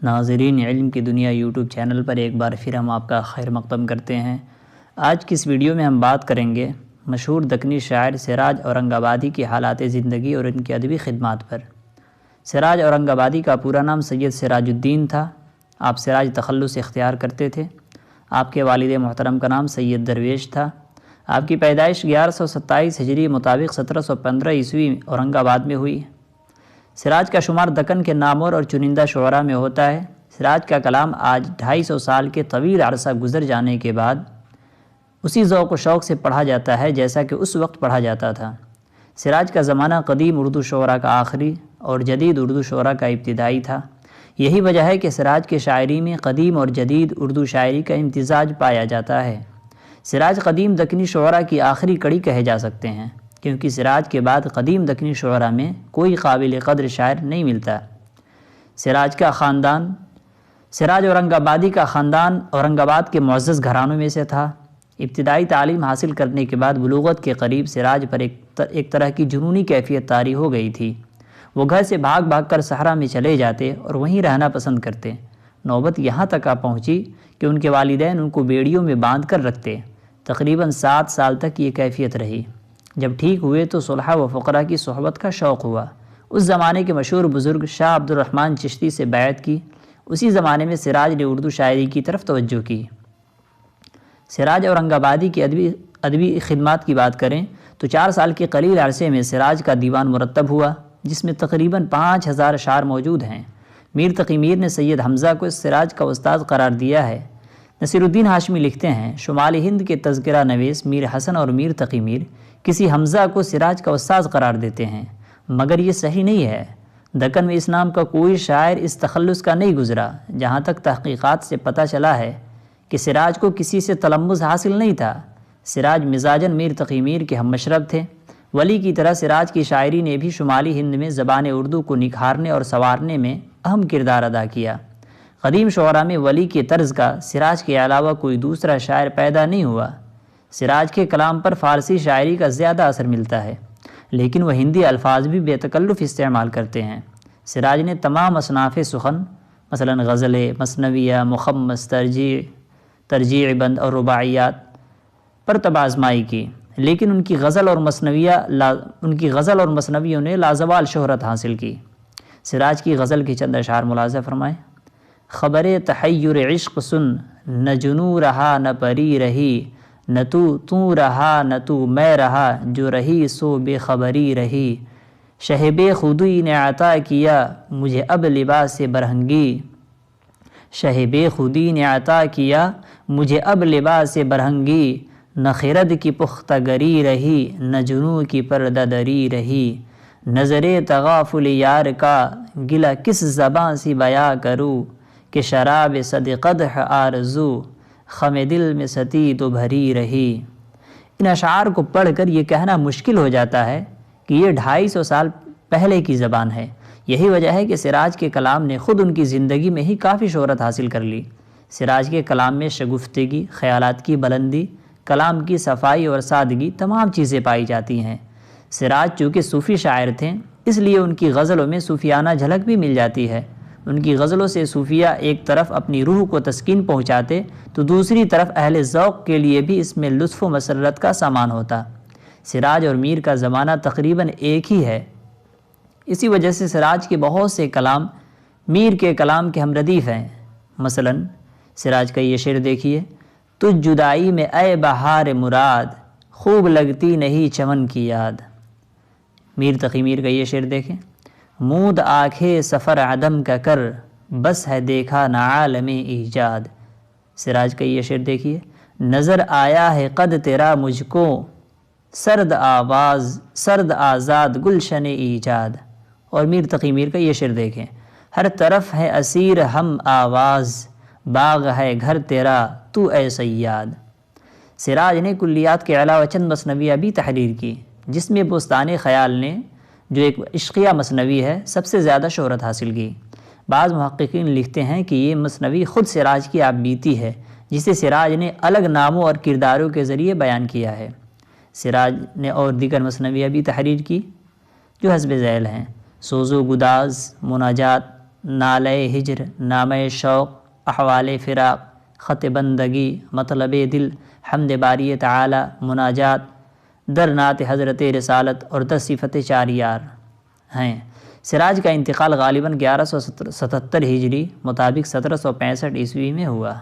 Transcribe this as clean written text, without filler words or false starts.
ناظرین علم کی دنیا یوٹیوب چینل پر ایک بار پھر ہم آپ کا خیر مقدم کرتے ہیں۔ آج کی اس ویڈیو میں ہم بات کریں گے مشہور دکنی شاعر سراج اورنگ آبادی کی حالات زندگی اور ان کی ادبی خدمات پر۔ سراج اورنگ آبادی کا پورا نام سید سراج الدین تھا۔ آپ سراج تخلص اختیار کرتے تھے۔ آپ کے والد محترم کا نام سید درویش تھا۔ آپ کی پیدائش 1127 ہجری مطابق 1715 عیسوی اورنگ آباد میں ہوئی۔ سراج کا شمار دکن کے نامور اور چنندہ شعراء میں ہوتا ہے۔ سراج کا کلام آج 250 سال کے طویل عرصہ گزر جانے کے بعد اسی ذوق و شوق سے پڑھا جاتا ہے جیسا کہ اس وقت پڑھا جاتا تھا۔ سراج کا زمانہ قدیم اردو شعراء کا آخری اور جدید اردو شعراء کا ابتدائی تھا۔ یہی وجہ ہے کہ سراج کے شاعری میں قدیم اور جدید اردو شاعری کا امتزاج پایا جاتا ہے۔ سراج قدیم دکنی شعراء کی آخری کڑی کہے جا سکتے ہیں، کیونکہ سراج کے بعد قدیم دکنی شعراء میں کوئی قابل قدر شاعر نہیں ملتا۔ سراج اورنگ آبادی کا خاندان اورنگ آباد کے معزز گھرانوں میں سے تھا۔ ابتدائی تعلیم حاصل کرنے کے بعد بلوغت کے قریب سراج پر ایک طرح کی جنونی کیفیت طاری ہو گئی تھی۔ وہ گھر سے بھاگ بھاگ کر صحرا میں چلے جاتے اور وہیں رہنا پسند کرتے۔ نوبت یہاں تک آ پہنچی کہ ان کے والدین ان کو بیڑیوں میں باندھ کر رکھتے۔ تقریباً 7 سال تک یہ کیفیت رہی۔ جب ٹھیک ہوئے تو صلحاء و فقراء کی صحبت کا شوق ہوا۔ اس زمانے کے مشہور بزرگ شاہ عبد الرحمن چشتی سے بیعت کی۔ اسی زمانے میں سراج نے اردو شاعری کی طرف توجہ کی۔ سراج اورنگ آبادی کی ادبی خدمات کی بات کریں تو 4 سال کے قلیل عرصے میں سراج کا دیوان مرتب ہوا، جس میں تقریباً 5000 اشعار موجود ہیں۔ میر تقی میر نے سید حمزہ کو سراج کا استاد قرار دیا ہے۔ نصیر الدین ہاشمی لکھتے ہیں، شمالی ہند کے تذکرہ نویس میر حسن اور میر تقی میر کسی حمزہ کو سراج کا استاد قرار دیتے ہیں، مگر یہ صحیح نہیں ہے۔ دکن میں اس نام کا کوئی شاعر اس تخلص کا نہیں گزرا۔ جہاں تک تحقیقات سے پتہ چلا ہے کہ سراج کو کسی سے تلمذ حاصل نہیں تھا۔ سراج مزاجاً میر تقی میر کے ہم مشرب تھے۔ ولی کی طرح سراج کی شاعری نے بھی شمالی ہند میں زبان اردو کو نکھارنے اور سنوارنے میں اہم کردار ادا کیا۔ قدیم شعراء میں ولی کے طرز کا سراج کے علاوہ کوئی دوسرا شاعر پیدا نہیں ہوا۔ سراج کے کلام پر فارسی شاعری کا زیادہ اثر ملتا ہے، لیکن وہ ہندی الفاظ بھی بے تکلف استعمال کرتے ہیں۔ سراج نے تمام اصناف سخن مثلا غزلیں، مثنویہ، مخمس، ترجیع بند اور رباعیات پر طب آزمائی کی، لیکن ان کی غزل اور مثنویوں نے لازوال شہرت حاصل کی۔ سراج کی غزل کے چند اشعار ملاحظہ فرمائیں۔ خبر تحیر عشق سن، نہ جنوں رہا نہ پری رہی، نہ تو رہا نہ تو میں رہا، جو رہی سو بے خبری رہی۔ شہ بے خودی نے عطا کیا مجھے اب لباس برہنگی، شہ بے خودی نے عطا کیا مجھے اب لباس برہنگی، نہ خرد کی پختہ گری رہی، نہ جنوں کی پردہ دری رہی۔ نظر تغافل یار کا گلہ کس زباں سے بیاں کروں، کہ شراب صد قدح آرزو خم دل میں ستی تو بھری رہی۔ ان اشعار کو پڑھ کر یہ کہنا مشکل ہو جاتا ہے کہ یہ 250 سال پہلے کی زبان ہے۔ یہی وجہ ہے کہ سراج کے کلام نے خود ان کی زندگی میں ہی کافی شہرت حاصل کر لی۔ سراج کے کلام میں شگفتگی، خیالات کی بلندی، کلام کی صفائی اور سادگی تمام چیزیں پائی جاتی ہیں۔ سراج چونکہ صوفی شاعر تھے، اس لیے ان کی غزلوں میں صوفیانہ جھلک بھی مل جاتی ہے۔ ان کی غزلوں سے صوفیہ ایک طرف اپنی روح کو تسکین پہنچاتے تو دوسری طرف اہل ذوق کے لیے بھی اس میں لطف و مسرت کا سامان ہوتا۔ سراج اور میر کا زمانہ تقریباً ایک ہی ہے، اسی وجہ سے سراج کے بہت سے کلام میر کے کلام کے ہم ردیف ہیں۔ مثلاً سراج کا یہ شعر دیکھیے، تجھ جدائی میں اے بہار مراد، خوب لگتی نہیں چمن کی یاد۔ میر تقی میر کا یہ شعر دیکھیں، موند آنکھیں سفر عدم کا کر، بس ہے دیکھا نہ عالم ایجاد۔ سراج کا یہ شعر دیکھیے، نظر آیا ہے قد تیرا مجھ کو، سرد آزاد گلشن ایجاد۔ اور میر تقی میر کا یہ شعر دیکھیں، ہر طرف ہے اسیر ہم آواز، باغ ہے گھر تیرا تو اے صیاد۔ سراج نے کلیات کے علاوہ چند مثنویہ بھی تحریر کی، جس میں بستان خیال نے جو ایک عشقیہ مثنوی ہے سب سے زیادہ شہرت حاصل کی۔ بعض محققین لکھتے ہیں کہ یہ مثنوی خود سراج کی آپ بیتی ہے، جسے سراج نے الگ ناموں اور کرداروں کے ذریعے بیان کیا ہے۔ سراج نے اور دیگر مثنویہ بھی تحریر کی جو حسب ذیل ہیں: سوز و گداز، مناجات، نالہ ہجر، نامہ شوق، احوال فراق، خط بندگی، مطلب دل، حمد باری تعالی، مناجات، درنات حضرت رسالت اور 10 صفت چاریار ہیں۔ سراج کا انتقال غالباً 1177 ہجری مطابق 1765 عیسوی میں ہوا۔